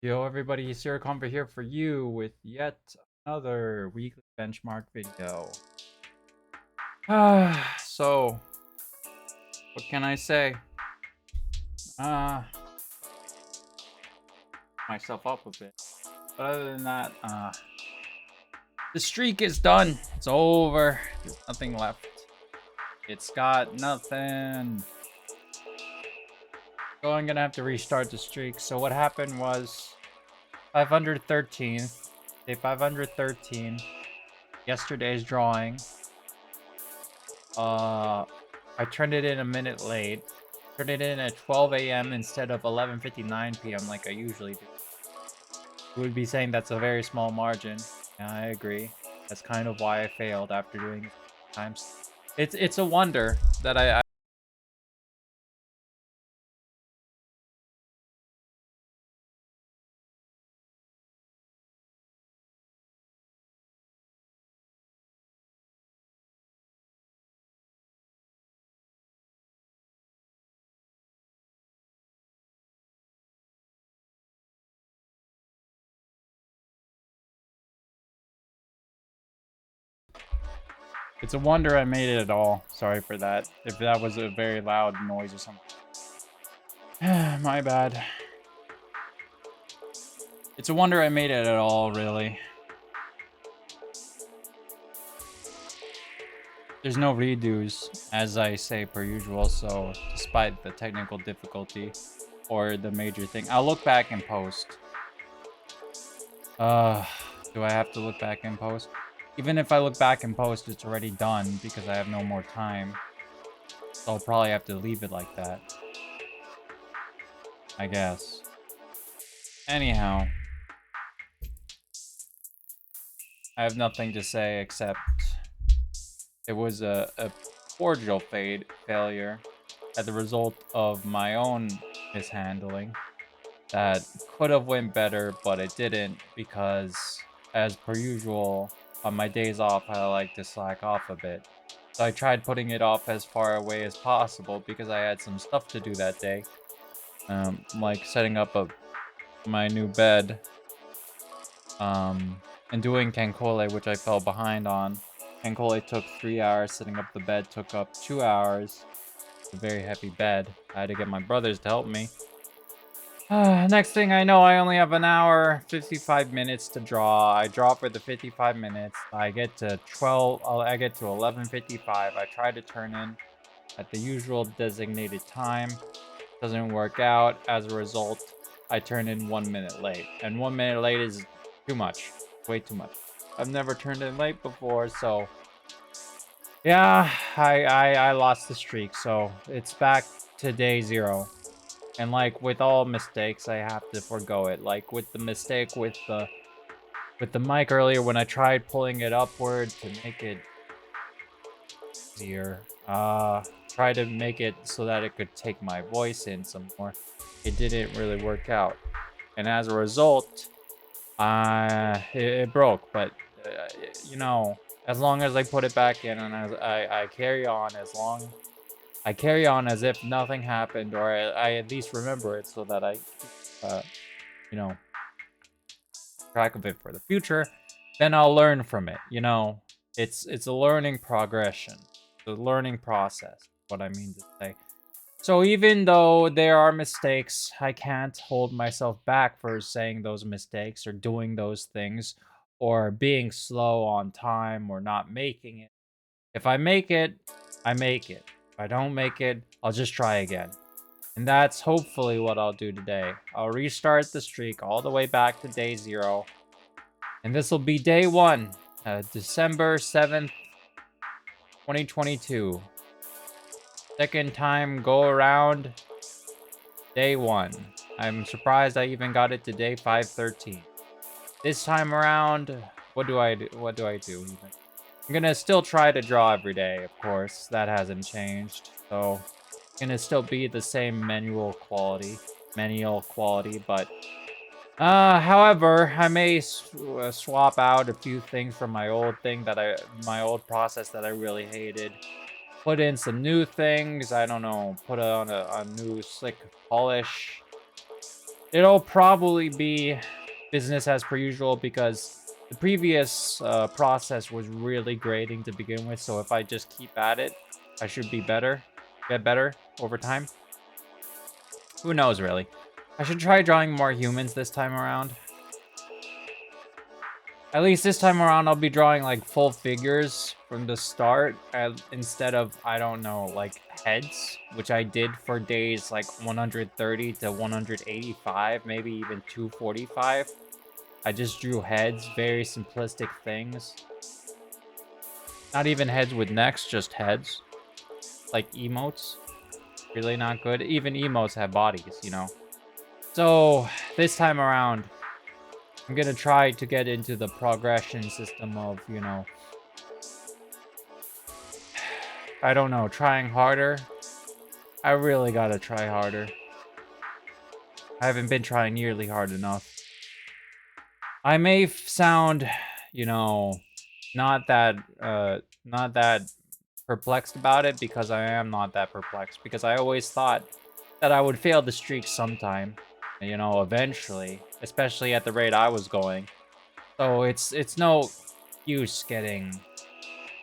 Yo, everybody, it's your Comfort here for you with yet another weekly benchmark video. So, what can I say? Uh, myself up a bit. But other than that, the streak is done. It's over. There's nothing left. It's got nothing. So I'm gonna have to restart the streak. So what happened was 513, day 513, yesterday's drawing. I turned it in a minute late. Turned it in at 12 a.m. instead of 11:59 p.m. like I usually do. You would be saying that's a very small margin. Yeah, I agree. That's kind of why I failed after doing it times. It's a wonder that I it's a wonder I made it at all. Sorry for that. If that was a very loud noise or something. My bad. It's a wonder I made it at all, really. There's no redos, as I say per usual, so despite the technical difficulty or the major thing, I'll look back in post. Uh, do I have to look back in post? Even if I look back in post, it's already done because I have no more time. So I'll probably have to leave it like that, I guess. Anyhow, I have nothing to say except it was a cordial failure as a result of my own mishandling that could have went better, but it didn't because, as per usual, on my days off, I like to slack off a bit. So I tried putting it off as far away as possible because I had some stuff to do that day, like setting up my new bed, and doing Cancole, which I fell behind on. Cancole took 3 hours, setting up the bed took up 2 hours. It's a very heavy bed. I had to get my brothers to help me. Next thing I know, I only have an hour, 55 minutes to draw. I draw for the 55 minutes. I get to 11:55. I try to turn in at the usual designated time. Doesn't work out. As a result, I turn in 1 minute late. And 1 minute late is too much. Way too much. I've never turned in late before, so yeah, I lost the streak. So it's back to day 0. And like with all mistakes, I have to forego it. Like with the mistake with the mic earlier when I tried pulling it upward to make it easier. Try to make it so that it could take my voice in some more. It didn't really work out. And as a result, it broke. But you know, as long as I put it back in and as I carry on, I carry on as if nothing happened, or I at least remember it so that I, uh, you know, track of it for the future, then I'll learn from it. You know, it's a learning progression, the learning process. What I mean to say. So even though there are mistakes, I can't hold myself back for saying those mistakes or doing those things or being slow on time or not making it. If I make it, I make it. If I don't make it, I'll just try again. And that's hopefully what I'll do today. I'll restart the streak all the way back to day 0. And this will be day 1, December 7th, 2022. Second time go around, day 1. I'm surprised I even got it to day 513. This time around, what do I do? Even? I'm gonna still try to draw every day, of course. That hasn't changed. So, gonna still be the same manual quality, but however, I may swap out a few things from my old process that I really hated. Put in some new things. I don't know. Put on a new slick polish. It'll probably be business as per usual because the previous process was really grading to begin with. So if I just keep at it, I should be better, get better over time. Who knows, really? I should try drawing more humans this time around. At least this time around, I'll be drawing like full figures from the start instead of, I don't know, like heads, which I did for days like 130 to 185, maybe even 245. I just drew heads, very simplistic things. Not even heads with necks, just heads. Like emotes. Really not good. Even emotes have bodies, you know. So, this time around, I'm gonna try to get into the progression system of, you know, I don't know, trying harder. I really gotta try harder. I haven't been trying nearly hard enough. I may sound, you know, not that perplexed about it, because I am not that perplexed, because I always thought that I would fail the streak sometime, you know, eventually, especially at the rate I was going. So it's no use getting,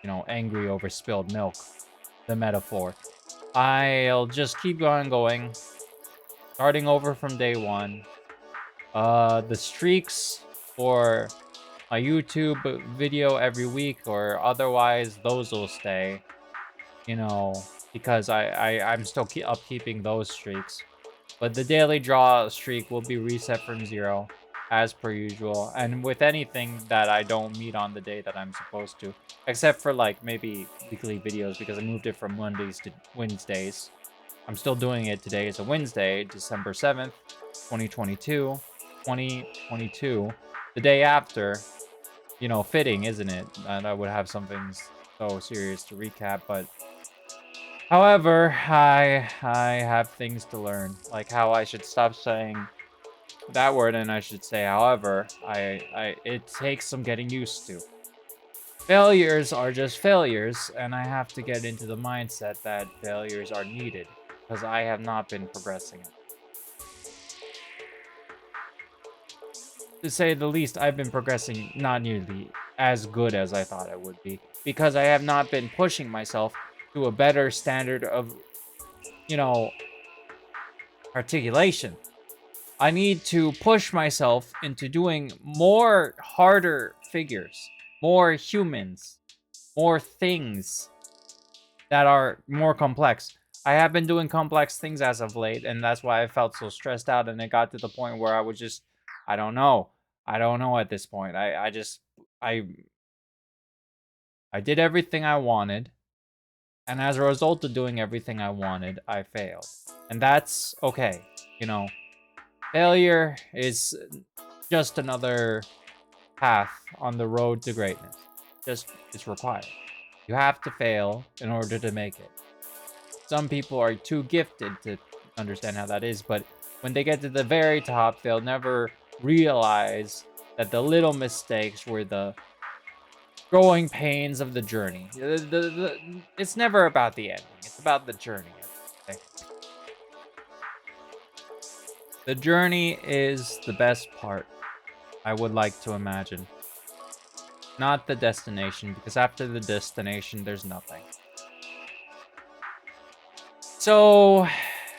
you know, angry over spilled milk, the metaphor. I'll just keep going, starting over from day one. The streaks for my YouTube video every week or otherwise, those will stay, you know, because I'm still upkeeping those streaks. But the daily draw streak will be reset from 0, as per usual. And with anything that I don't meet on the day that I'm supposed to, except for like maybe weekly videos, because I moved it from Mondays to Wednesdays. I'm still doing it. Today is a Wednesday, December 7th, 2022. 2022. The day after, you know, fitting, isn't it? And I would have something so serious to recap, but however, I have things to learn, like how I should stop saying that word and I should say however. It takes some getting used to. Failures are just failures, and I have to get into the mindset that failures are needed, because I have not been progressing. To say the least, I've been progressing not nearly as good as I thought I would be, because I have not been pushing myself to a better standard of, you know, articulation. I need to push myself into doing more harder figures, more humans, more things that are more complex. I have been doing complex things as of late, and that's why I felt so stressed out, and it got to the point where I was just, I don't know. I don't know at this point. I I did everything I wanted, and as a result of doing everything I wanted, I failed. And that's okay. You know, failure is just another path on the road to greatness. Just, it's required. You have to fail in order to make it. Some people are too gifted to understand how that is, but when they get to the very top, they'll never realize that the little mistakes were the growing pains of the journey. It's never about the ending. It's about the journey. The journey is the best part, I would like to imagine. Not the destination, because after the destination, there's nothing. So,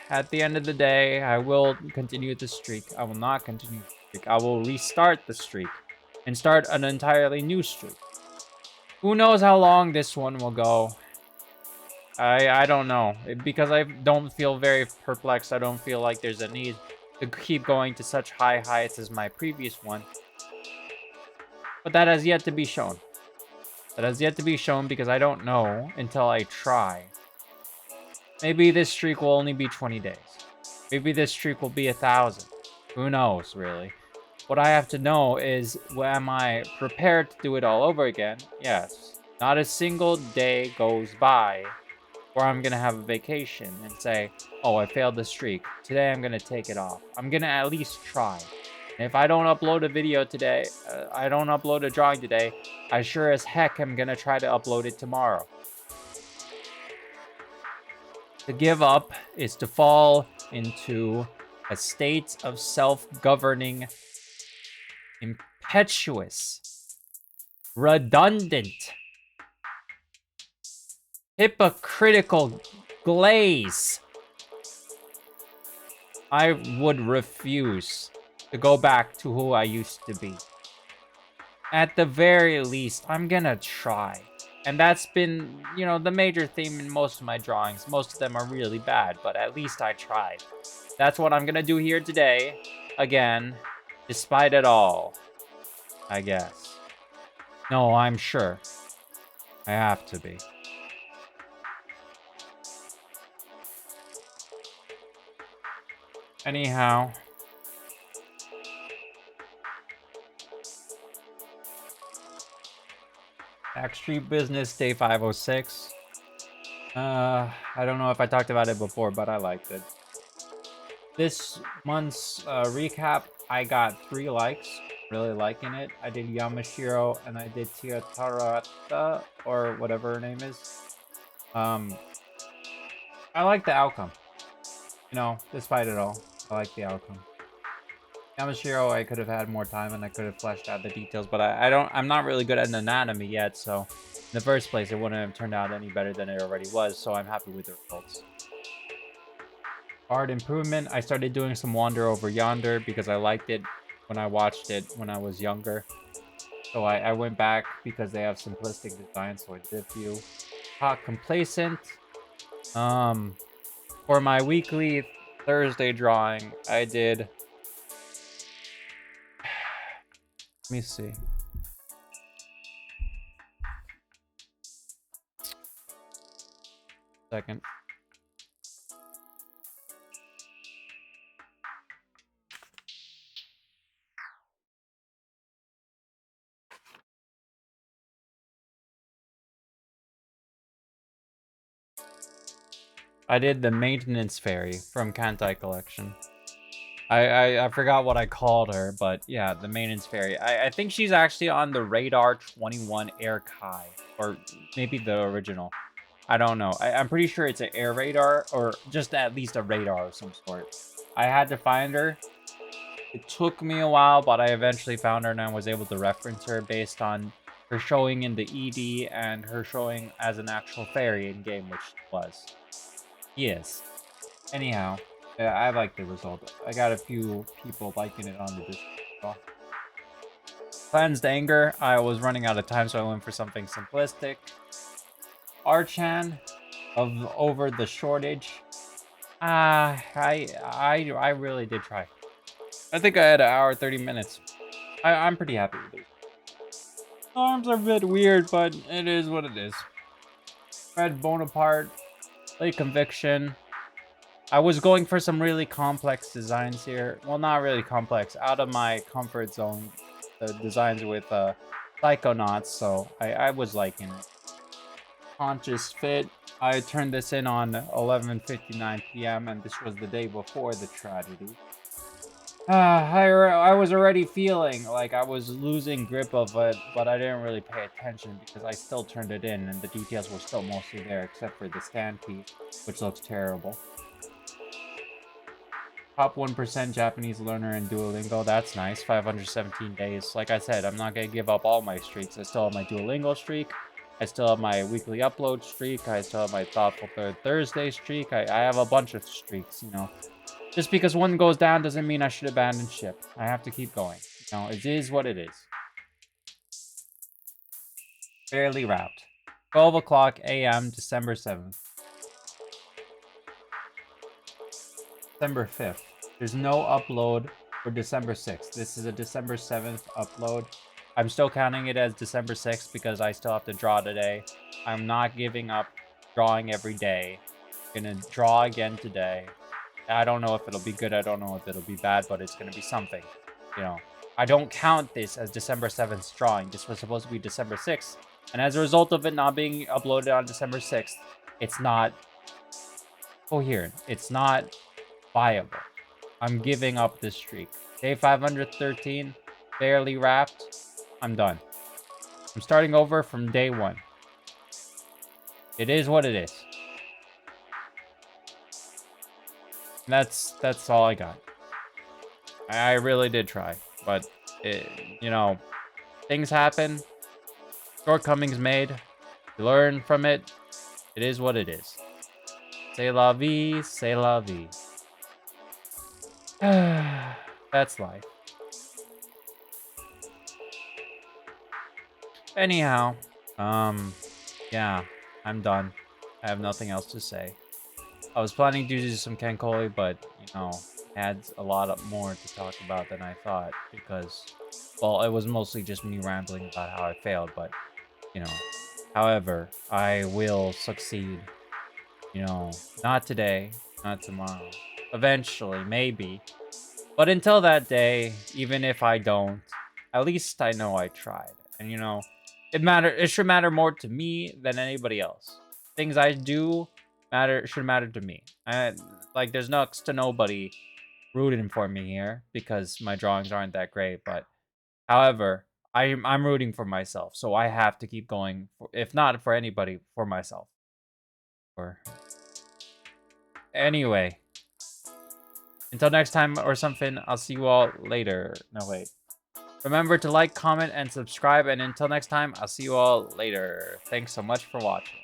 at the end of the day, I will continue the streak. I will not continue the streak. I will restart the streak and start an entirely new streak. Who knows how long this one will go? I don't know. Because I don't feel very perplexed. I don't feel like there's a need to keep going to such high heights as my previous one. But that has yet to be shown. That has yet to be shown, because I don't know until I try. Maybe this streak will only be 20 days. Maybe this streak will be 1,000. Who knows, really? What I have to know is, am I prepared to do it all over again? Yes. Not a single day goes by where I'm gonna have a vacation and say, oh, I failed the streak. Today I'm gonna take it off. I'm gonna at least try. And if I don't upload a video today, I don't upload a drawing today, I sure as heck am gonna try to upload it tomorrow. To give up is to fall into a state of self-governing, impetuous, redundant, hypocritical glaze. I would refuse to go back to who I used to be. At the very least, I'm gonna try. And that's been, you know, the major theme in most of my drawings. Most of them are really bad, but at least I tried. That's what I'm gonna do here today. Again, despite it all, I guess. No, I'm sure. I have to be. Anyhow. Backstreet Business, day 506. I don't know if I talked about it before, but I liked it. This month's recap, I got 3 likes. Really liking it. I did Yamashiro and I did Tiatarata, or whatever her name is. I like the outcome. You know, despite it all, I like the outcome. Yamashiro, I could have had more time and I could have fleshed out the details, but I'm not really good at anatomy yet, so in the first place, it wouldn't have turned out any better than it already was, so I'm happy with the results. Art improvement, I started doing some Wander Over Yonder because I liked it when I watched it when I was younger. So I went back because they have simplistic design, so I did a few. Hot Complacent. For my weekly Thursday drawing, I did... Let me see. Second. I did the Maintenance Fairy from Kantai Collection. I forgot what I called her, but yeah, the Maintenance Fairy. I think she's actually on the Radar 21 Air Kai, or maybe the original. I don't know. I'm pretty sure it's an Air Radar, or just at least a radar of some sort. I had to find her. It took me a while, but I eventually found her and I was able to reference her based on her showing in the ED and her showing as an actual fairy in game, which she was. Yes. Anyhow, yeah, I like the result. I got a few people liking it on the Discord. Cleansed Anger. I was running out of time, so I went for something simplistic. Archan of Over the Shortage. I really did try. I think I had an hour 30 minutes. I'm pretty happy with it. Arms are a bit weird, but it is what it is. Red Bonaparte, Late Conviction. I was going for some really complex designs here. Well, not really complex. Out of my comfort zone. The designs with Psychonauts, so I was liking it. Conscious Fit. I turned this in on 11:59 p.m. and this was the day before the tragedy. I was already feeling like I was losing grip of it, but I didn't really pay attention because I still turned it in and the details were still mostly there except for the stand piece, which looks terrible. Top 1% Japanese learner in Duolingo. That's nice. 517 days. Like I said, I'm not going to give up all my streaks. I still have my Duolingo streak. I still have my weekly upload streak. I still have my Thoughtful Third Thursday streak. I have a bunch of streaks, you know. Just because one goes down doesn't mean I should abandon ship. I have to keep going. You know, it is what it is. Barely wrapped. 12 o'clock a.m. December 7th. December 5th. There's no upload for December 6th. This is a December 7th upload. I'm still counting it as December 6th because I still have to draw today. I'm not giving up drawing every day. I'm gonna draw again today. I don't know if it'll be good. I don't know if it'll be bad, but it's gonna be something. You know, I don't count this as December 7th's drawing. This was supposed to be December 6th. And as a result of it not being uploaded on December 6th, it's not coherent. It's not viable. I'm giving up this streak. Day 513, barely wrapped. I'm done. I'm starting over from day 1. It is what it is. That's all I got. I really did try, but you know, things happen. Shortcomings made. You learn from it. It is what it is. C'est la vie, c'est la vie. That's life. Anyhow, yeah, I'm done. I have nothing else to say. I was planning to do some Kenkoli, but, you know, had a lot more to talk about than I thought because, well, it was mostly just me rambling about how I failed, but, you know, however, I will succeed. You know, not today, not tomorrow. Eventually, maybe. But until that day, even if I don't, at least I know I tried. And you know, it should matter more to me than anybody else. Things I do should matter to me. And like there's next to nobody rooting for me here because my drawings aren't that great, but however, I'm rooting for myself. So I have to keep going if not for anybody, for myself. Or anyway, until next time or something, I'll see you all later. No, wait. Remember to like, comment, and subscribe. And until next time, I'll see you all later. Thanks so much for watching.